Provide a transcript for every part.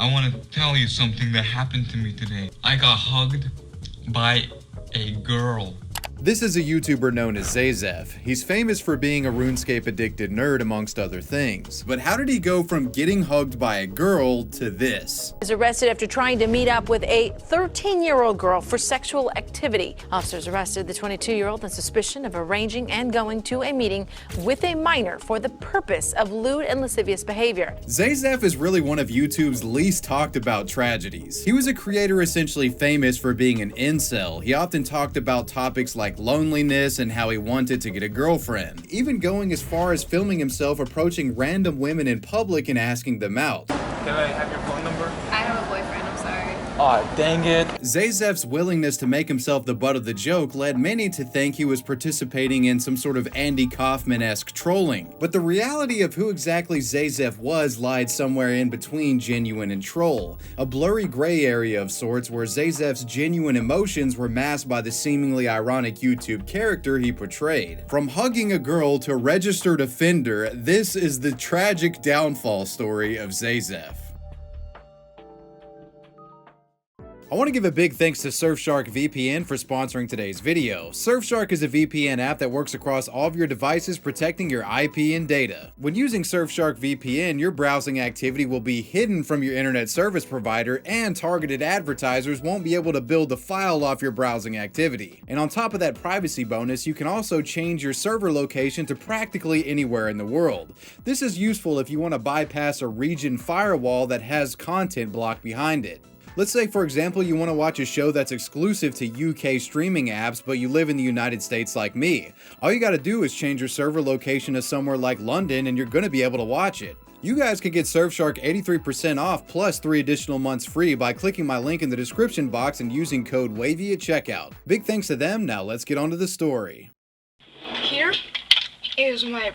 I want to tell you something that happened to me today. I got hugged by a girl. This is a YouTuber known as Zazef. He's famous for being a RuneScape addicted nerd amongst other things. But how did he go from getting hugged by a girl to this? He was arrested after trying to meet up with a 13-year-old girl for sexual activity. Officers arrested the 22-year-old on suspicion of arranging and going to a meeting with a minor for the purpose of lewd and lascivious behavior. Zazef is really one of YouTube's least talked about tragedies. He was a creator essentially famous for being an incel. He often talked about topics like loneliness and how he wanted to get a girlfriend, even going as far as filming himself approaching random women in public and asking them out. Can I have your phone number? I have a boyfriend, I'm sorry. Aw, dang it. Zazef's willingness to make himself the butt of the joke led many to think he was participating in some sort of Andy Kaufman-esque trolling. But the reality of who exactly Zazef was lied somewhere in between genuine and troll, a blurry gray area of sorts where Zazef's genuine emotions were masked by the seemingly ironic YouTube character he portrayed. From hugging a girl to registered offender, this is the tragic downfall story of Zazef. I want to give a big thanks to Surfshark VPN for sponsoring today's video. Surfshark is a VPN app that works across all of your devices, protecting your IP and data. When using Surfshark VPN, your browsing activity will be hidden from your internet service provider, and targeted advertisers won't be able to build a file off your browsing activity. And on top of that privacy bonus, you can also change your server location to practically anywhere in the world. This is useful if you want to bypass a region firewall that has content blocked behind it. Let's say, for example, you want to watch a show that's exclusive to UK streaming apps, but you live in the United States like me. All you gotta do is change your server location to somewhere like London and you're gonna be able to watch it. You guys can get Surfshark 83% off plus 3 additional months free by clicking my link in the description box and using code WAVY at checkout. Big thanks to them. Now let's get on to the story. Here is my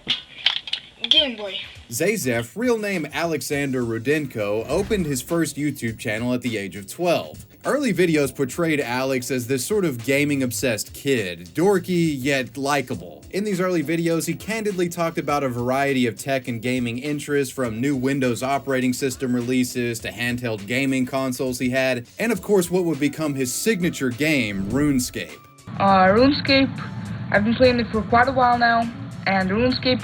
Game Boy. Zazef, real name Alexander Rudenko, opened his first YouTube channel at the age of 12. Early videos portrayed Alex as this sort of gaming-obsessed kid, dorky yet likable. In these early videos, he candidly talked about a variety of tech and gaming interests, from new Windows operating system releases to handheld gaming consoles he had, and of course what would become his signature game, RuneScape. RuneScape, I've been playing it for quite a while now, and RuneScape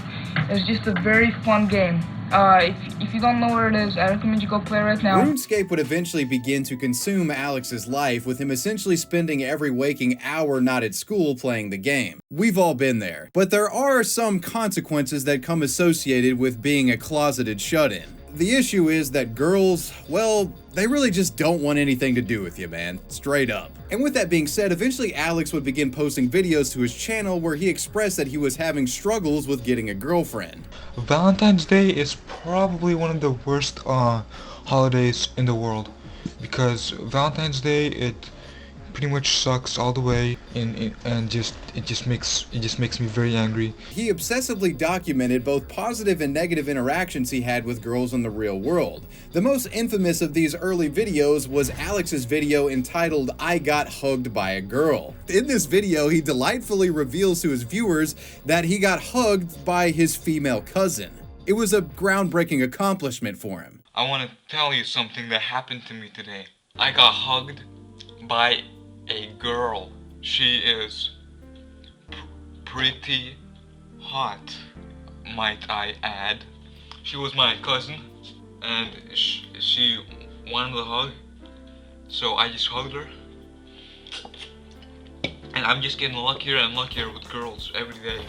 is just a very fun game. If you don't know where it is, I recommend you go play right now. RuneScape would eventually begin to consume Alex's life, with him essentially spending every waking hour not at school playing the game. We've all been there. But there are some consequences that come associated with being a closeted shut-in. The issue is that girls, well, they really just don't want anything to do with you, man. Straight up. And with that being said, eventually Alex would begin posting videos to his channel where he expressed that he was having struggles with getting a girlfriend. Valentine's Day is probably one of the worst holidays in the world, because Valentine's Day, it pretty much sucks all the way, and it just makes me very angry. He obsessively documented both positive and negative interactions he had with girls in the real world. The most infamous of these early videos was Alex's video entitled "I Got Hugged by a Girl." In this video, he delightfully reveals to his viewers that he got hugged by his female cousin. It was a groundbreaking accomplishment for him. I want to tell you something that happened to me today. I got hugged by a girl. She is pretty hot, might I add. She was my cousin, and she wanted a hug, so I just hugged her. And I'm just getting luckier and luckier with girls every day.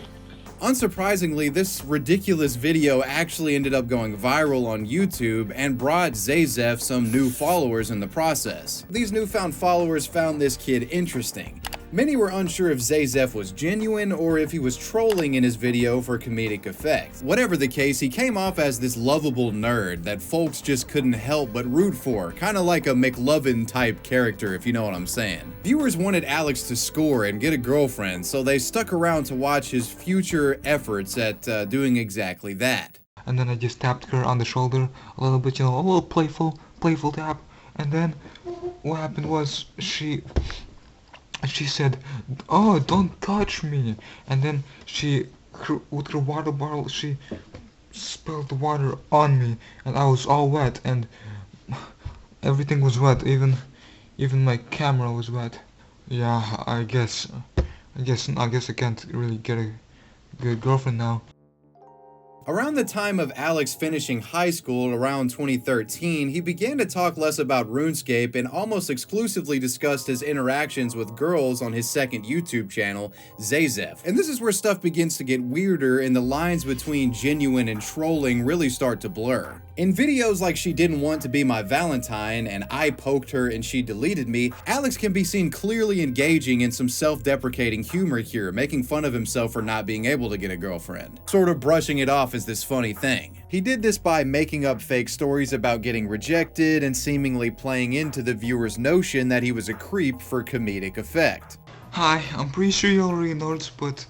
Unsurprisingly, this ridiculous video actually ended up going viral on YouTube and brought Zazef some new followers in the process. These newfound followers found this kid interesting. Many were unsure if Zazef was genuine or if he was trolling in his video for comedic effect. Whatever the case, he came off as this lovable nerd that folks just couldn't help but root for, kinda like a McLovin type character, if you know what I'm saying. Viewers wanted Alex to score and get a girlfriend, so they stuck around to watch his future efforts at doing exactly that. And then I just tapped her on the shoulder a little bit, you know, a little playful tap, and then what happened was she said, "Oh, don't touch me," and then with her water bottle, she spilled the water on me, and I was all wet, and Everything was wet, even my camera was wet. Yeah, I guess I can't really get a good girlfriend now. Around the time of Alex finishing high school, around 2013, he began to talk less about RuneScape and almost exclusively discussed his interactions with girls on his second YouTube channel, Zazef. And this is where stuff begins to get weirder and the lines between genuine and trolling really start to blur. In videos like "She Didn't Want to Be My Valentine" and "I Poked Her and She Deleted Me," Alex can be seen clearly engaging in some self-deprecating humor here, making fun of himself for not being able to get a girlfriend, sort of brushing it off as this funny thing. He did this by making up fake stories about getting rejected and seemingly playing into the viewer's notion that he was a creep for comedic effect. Hi, I'm pretty sure you already noticed, but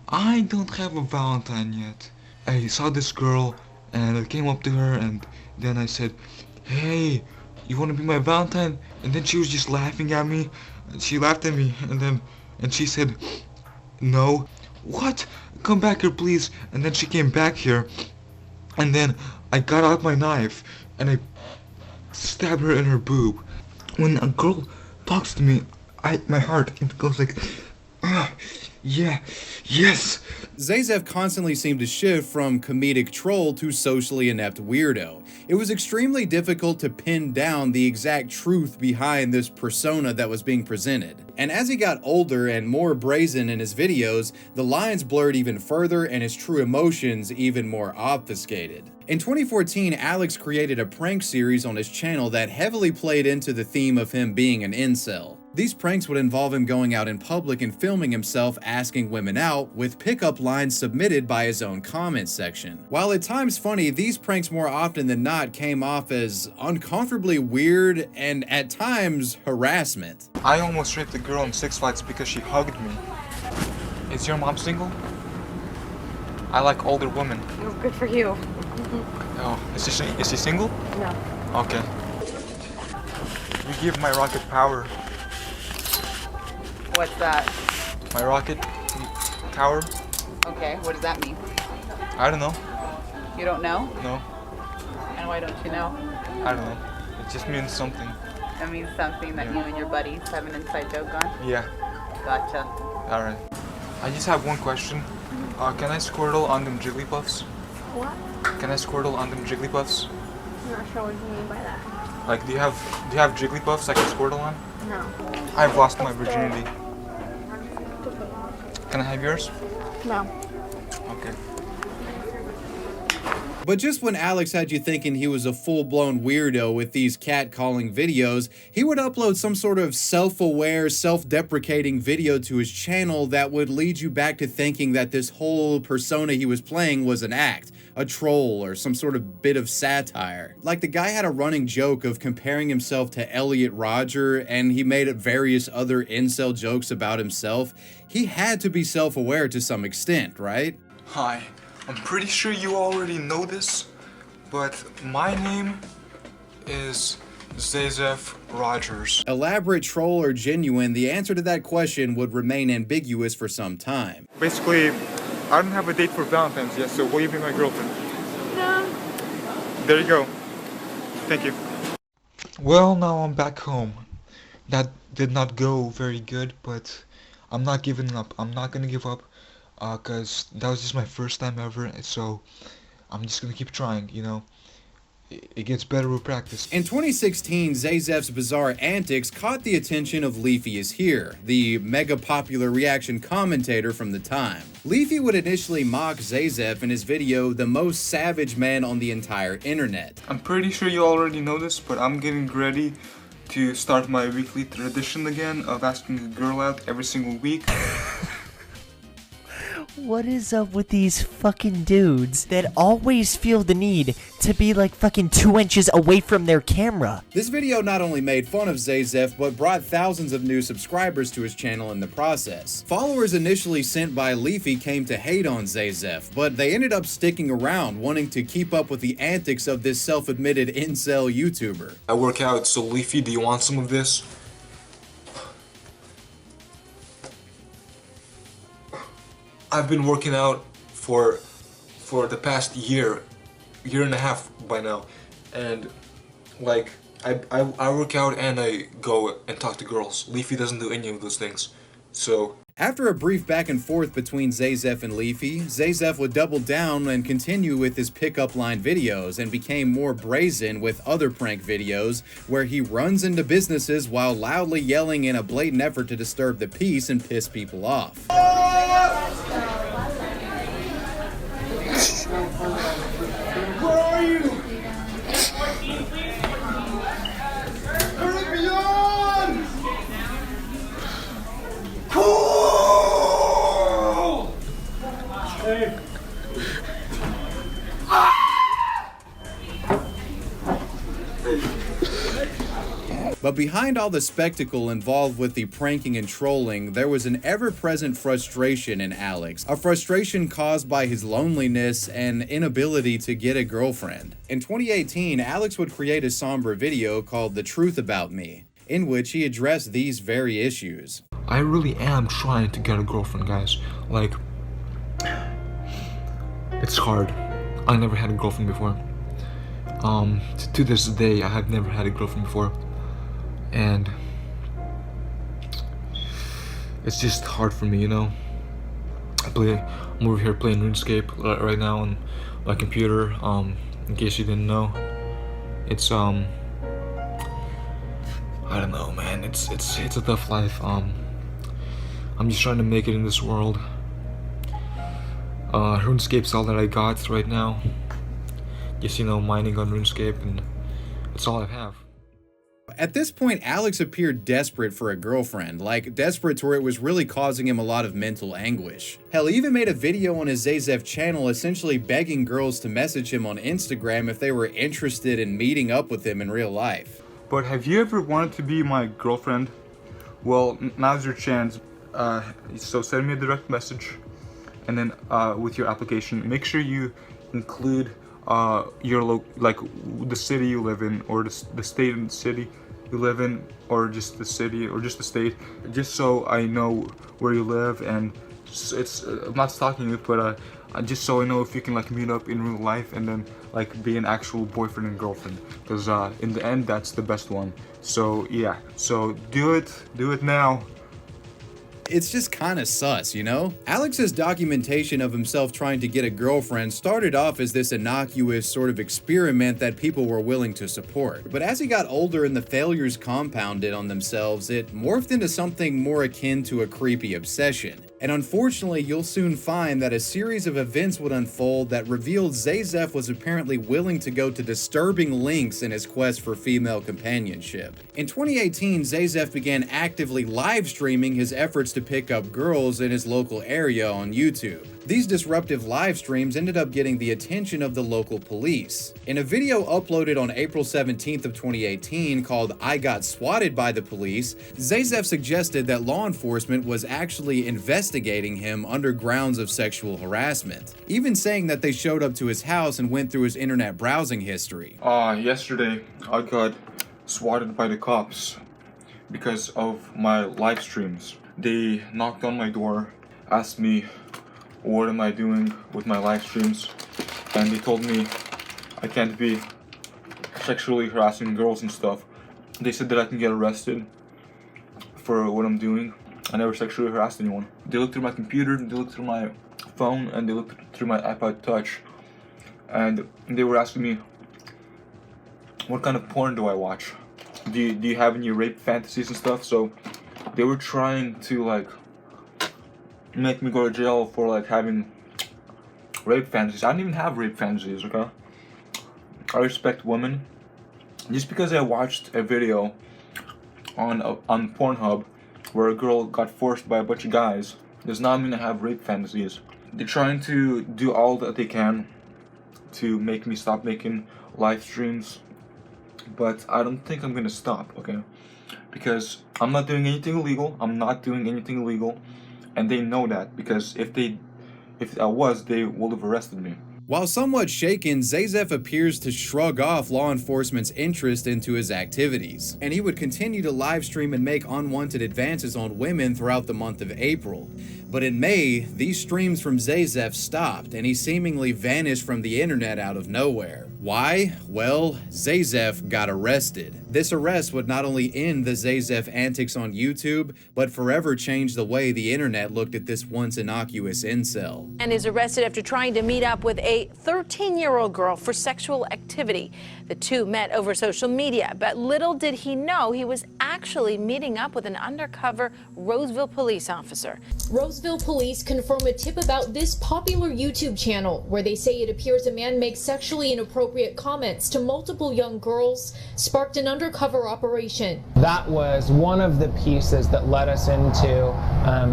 I don't have a Valentine yet. I saw this girl and I came up to her and then I said, "Hey, you want to be my Valentine?" And then she was just laughing at me. She laughed at me and she said, "No." "What? Come back here, please." And then she came back here and then I got out my knife and I stabbed her in her boob. When a girl talks to me, my heart, it goes like, yeah, yes. Zazef constantly seemed to shift from comedic troll to socially inept weirdo. It was extremely difficult to pin down the exact truth behind this persona that was being presented. And as he got older and more brazen in his videos, the lines blurred even further and his true emotions even more obfuscated. In 2014, Alex created a prank series on his channel that heavily played into the theme of him being an incel. These pranks would involve him going out in public and filming himself asking women out, with pickup lines submitted by his own comment section. While at times funny, these pranks more often than not came off as uncomfortably weird and at times harassment. I almost raped a girl in 6 Flags because she hugged me. Is your mom single? I like older women. Oh, good for you. Oh, is she single? No. Okay. You give my rocket power. What's that? My rocket power? Okay, what does that mean? I don't know. You don't know? No, And why don't you know? I don't know. It just means something. That means something that you and your buddies have an inside joke on? Yeah. Gotcha. Alright. I just have one question. Can I Squirtle on them Jigglypuffs? What? Can I Squirtle on them Jigglypuffs? I'm not sure what you mean by that. Like, do you have Jigglypuffs I can Squirtle on? No. I've lost my virginity. Can I have yours? No. Okay. But just when Alex had you thinking he was a full-blown weirdo with these catcalling videos, he would upload some sort of self-aware, self-deprecating video to his channel that would lead you back to thinking that this whole persona he was playing was an act, a troll, or some sort of bit of satire. Like, the guy had a running joke of comparing himself to Elliot Rodger, and he made various other incel jokes about himself. He had to be self-aware to some extent, right? Hi. I'm pretty sure you already know this, but my name is Zazef Rogers. Elaborate, troll, or genuine, the answer to that question would remain ambiguous for some time. Basically, I don't have a date for Valentine's yet, so will you be my girlfriend? No. There you go. Thank you. Well, now I'm back home. That did not go very good, but I'm not giving up. I'm not gonna give up. Cause that was just my first time ever, so I'm just gonna keep trying, you know. It gets better with practice. In 2016, Zazef's bizarre antics caught the attention of Leafyishere, the mega popular reaction commentator from the time. Leafy would initially mock Zazef in his video, "The Most Savage Man on the Entire Internet." I'm pretty sure you already know this, but I'm getting ready to start my weekly tradition again of asking a girl out every single week. What is up with these fucking dudes that always feel the need to be like fucking 2 inches away from their camera? This video not only made fun of Zazef, but brought thousands of new subscribers to his channel in the process. Followers initially sent by Leafy came to hate on Zazef, but they ended up sticking around, wanting to keep up with the antics of this self-admitted incel YouTuber. I work out, so Leafy, do you want some of this? I've been working out for the past year and a half by now, and like I work out and I go and talk to girls. Leafy doesn't do any of those things. So After a brief back and forth between Zazef and Leafy, Zazef would double down and continue with his pickup line videos and became more brazen with other prank videos where he runs into businesses while loudly yelling in a blatant effort to disturb the peace and piss people off. where are you? Caribbean! Cool! Hey. But behind all the spectacle involved with the pranking and trolling, there was an ever-present frustration in Alex, a frustration caused by his loneliness and inability to get a girlfriend. In 2018, Alex would create a somber video called The Truth About Me, in which he addressed these very issues. I really am trying to get a girlfriend, guys. Like, it's hard. I never had a girlfriend before. To this day, I have never had a girlfriend before. And it's just hard for me, you know. I'm over here playing RuneScape right now on my computer. In case you didn't know, it's I don't know, man. It's a tough life. I'm just trying to make it in this world. RuneScape's all that I got right now. Just, you know, mining on RuneScape, and that's all I have. At this point, Alex appeared desperate for a girlfriend, like desperate to where it was really causing him a lot of mental anguish. Hell, he even made a video on his Zazef channel essentially begging girls to message him on Instagram if they were interested in meeting up with him in real life. But have you ever wanted to be my girlfriend? Well, now's your chance. So send me a direct message, and then with your application, make sure you include your the city you live in, or the state and city you live in, or just the city or just the state, just so I know where you live. And it's I'm not stalking you, but just so I know if you can like meet up in real life and then like be an actual boyfriend and girlfriend, because in the end that's the best one. So yeah, so do it now. It's just kinda sus, you know? Alex's documentation of himself trying to get a girlfriend started off as this innocuous sort of experiment that people were willing to support. But as he got older and the failures compounded on themselves, it morphed into something more akin to a creepy obsession. And unfortunately, you'll soon find that a series of events would unfold that revealed Zazef was apparently willing to go to disturbing lengths in his quest for female companionship. In 2018, Zazef began actively live streaming his efforts to pick up girls in his local area on YouTube. These disruptive live streams ended up getting the attention of the local police. In a video uploaded on April 17th of 2018 called I Got Swatted by the Police, Zazef suggested that law enforcement was actually investigating him under grounds of sexual harassment, even saying that they showed up to his house and went through his internet browsing history. Yesterday I got swatted by the cops because of my live streams. They knocked on my door, asked me what am I doing with my live streams, and they told me I can't be sexually harassing girls and stuff. They said that I can get arrested for what I'm doing. I never sexually harassed anyone. They looked through my computer, they looked through my phone, and they looked through my iPod Touch, and they were asking me, what kind of porn do I watch? Do you have any rape fantasies and stuff? So they were trying to like make me go to jail for like having rape fantasies. I don't even have rape fantasies, okay? I respect women. Just because I watched a video on Pornhub where a girl got forced by a bunch of guys does not mean I have rape fantasies. They're trying to do all that they can to make me stop making live streams, but I don't think I'm gonna stop, okay? Because I'm not doing anything illegal. I'm not doing anything illegal. And they know that, because if I was, they would have arrested me. While somewhat shaken, Zazef appears to shrug off law enforcement's interest into his activities, and he would continue to livestream and make unwanted advances on women throughout the month of April. But in May, these streams from Zazef stopped and he seemingly vanished from the internet out of nowhere. Why? Well, Zazef got arrested. This arrest would not only end the Zazef antics on YouTube, but forever change the way the internet looked at this once innocuous incel. And is arrested after trying to meet up with a 13-year-old girl for sexual activity. The two met over social media, but little did he know he was actually meeting up with an undercover Roseville police officer. Roseville police confirm a tip about this popular YouTube channel where they say it appears a man makes sexually inappropriate comments to multiple young girls, sparked an undercover operation. That was one of the pieces that led us into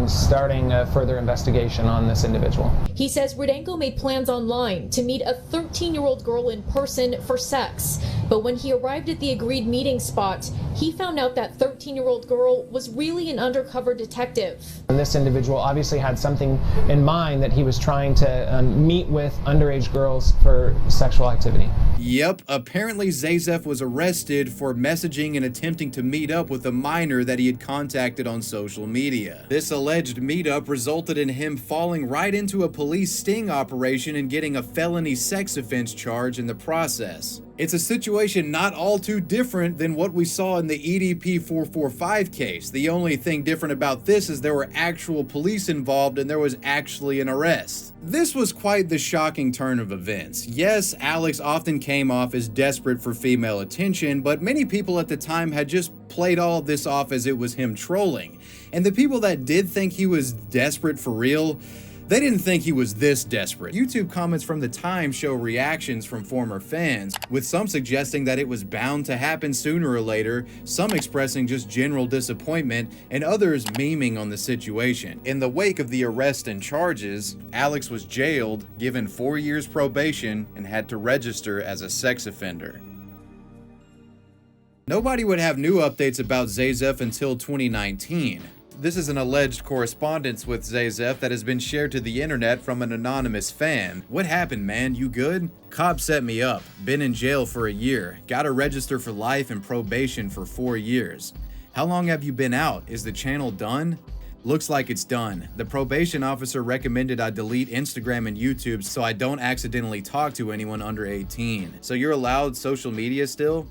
starting a further investigation on this individual. He says Rudenko made plans online to meet a 13-year-old girl in person for sex. But when he arrived at the agreed meeting spot, he found out that 13-year-old girl was really an undercover detective. And this individual obviously had something in mind that he was trying to meet with underage girls for sexual activity. Yep, apparently Zazef was arrested for messaging and attempting to meet up with a minor that he had contacted on social media. This alleged meetup resulted in him falling right into a police sting operation and getting a felony sex offense charge in the process. It's a situation not all too different than what we saw in the EDP 445 case. The only thing different about this is there were actual police involved and there was actually an arrest. This was quite the shocking turn of events. Yes, Alex often came off as desperate for female attention, but many people at the time had just played all of this off as it was him trolling. And the people that did think he was desperate for real, they didn't think he was this desperate. YouTube comments from the time show reactions from former fans, with some suggesting that it was bound to happen sooner or later, some expressing just general disappointment, and others memeing on the situation. In the wake of the arrest and charges, Alex was jailed, given 4 years probation, and had to register as a sex offender. Nobody would have new updates about Zazef until 2019. This is an alleged correspondence with Zazef that has been shared to the internet from an anonymous fan. What happened, man? You good? Cops set me up. Been in jail for a year. Gotta register for life and probation for 4 years. How long have you been out? Is the channel done? Looks like it's done. The probation officer recommended I delete Instagram and YouTube so I don't accidentally talk to anyone under 18. So you're allowed social media still?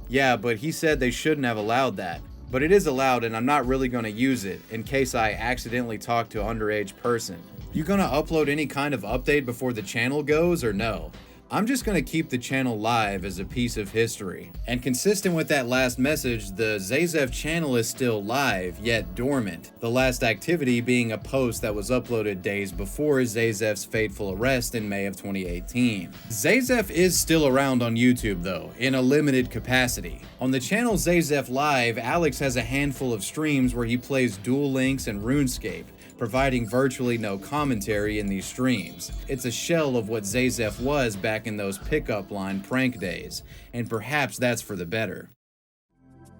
Yeah, but he said they shouldn't have allowed that. But it is allowed and I'm not really going to use it in case I accidentally talk to an underage person. You going to upload any kind of update before the channel goes or no? I'm just going to keep the channel live as a piece of history. And consistent with that last message, the Zazef channel is still live, yet dormant. The last activity being a post that was uploaded days before Zazef's fateful arrest in May of 2018. Zazef is still around on YouTube though, in a limited capacity. On the channel Zazef Live, Alex has a handful of streams where he plays Duel Links and RuneScape, providing virtually no commentary in these streams. It's a shell of what Zazef was back in those pickup line prank days, and perhaps that's for the better.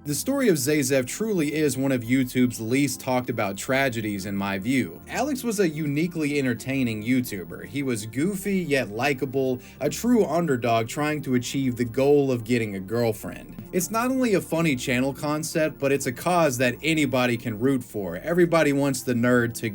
The story of Zazef truly is one of YouTube's least talked about tragedies in my view. Alex was a uniquely entertaining YouTuber. He was goofy yet likable, a true underdog trying to achieve the goal of getting a girlfriend. It's not only a funny channel concept, but it's a cause that anybody can root for. Everybody wants the nerd to,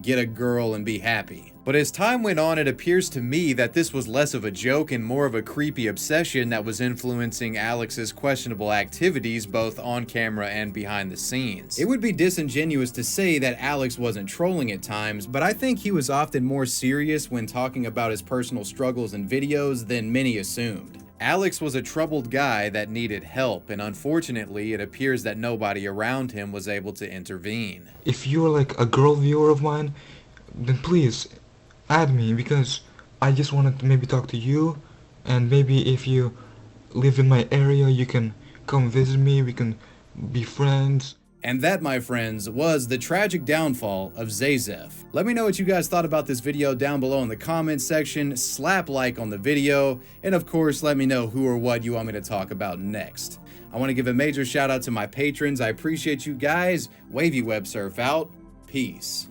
get a girl and be happy. But as time went on, it appears to me that this was less of a joke and more of a creepy obsession that was influencing Alex's questionable activities both on camera and behind the scenes. It would be disingenuous to say that Alex wasn't trolling at times, but I think he was often more serious when talking about his personal struggles in videos than many assumed. Alex was a troubled guy that needed help, and unfortunately it appears that nobody around him was able to intervene. If you're like a girl viewer of mine, then please add me, because I just wanted to maybe talk to you, and maybe if you live in my area you can come visit me, we can be friends. And that, my friends, was the tragic downfall of Zazef. Let me know what you guys thought about this video down below in the comments section, slap like on the video, and of course let me know who or what you want me to talk about next. I want to give a major shout out to my patrons. I appreciate you guys. Wavy Web Surf out. Peace.